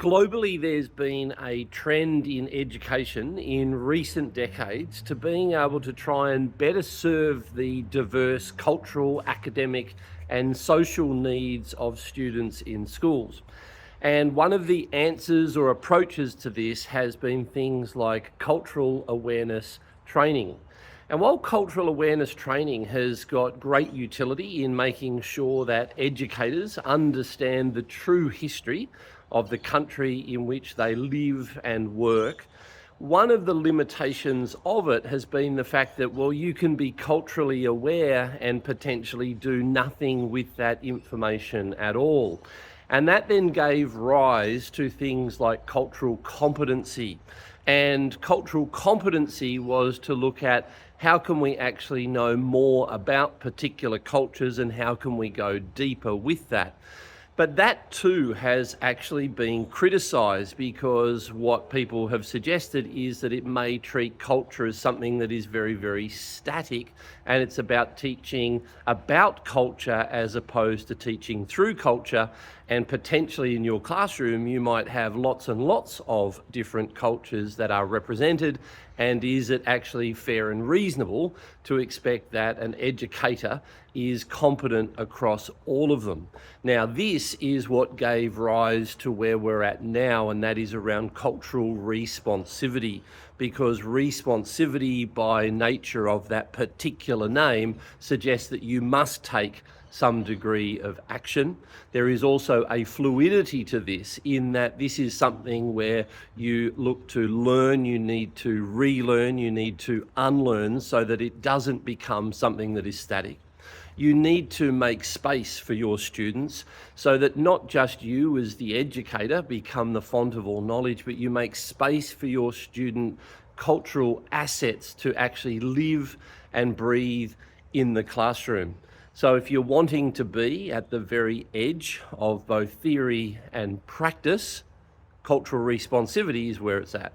Globally, there's been a trend in education in recent decades to being able to try and better serve the diverse cultural, academic, and social needs of students in schools. And one of the answers or approaches to this has been things like cultural awareness training. And while cultural awareness training has got great utility in making sure that educators understand the true history of the country in which they live and work, one of the limitations of it has been the fact that, well, you can be culturally aware and potentially do nothing with that information at all. And that then gave rise to things like cultural competency. And cultural competency was to look at how can we actually know more about particular cultures and how can we go deeper with that. But that too has actually been criticised because what people have suggested is that it may treat culture as something that is very, very static, and it's about teaching about culture as opposed to teaching through culture. And potentially in your classroom, you might have lots and lots of different cultures that are represented. And is it actually fair and reasonable to expect that an educator is competent across all of them? Now, this is what gave rise to where we're at now, and that is around cultural responsivity, because responsivity by nature of that particular name suggests that you must take some degree of action. There is also a fluidity to this in that this is something where you look to learn, you need to relearn, you need to unlearn so that it doesn't become something that is static. You need to make space for your students so that not just you as the educator become the font of all knowledge, but you make space for your student cultural assets to actually live and breathe in the classroom. So if you're wanting to be at the very edge of both theory and practice, cultural responsivity is where it's at.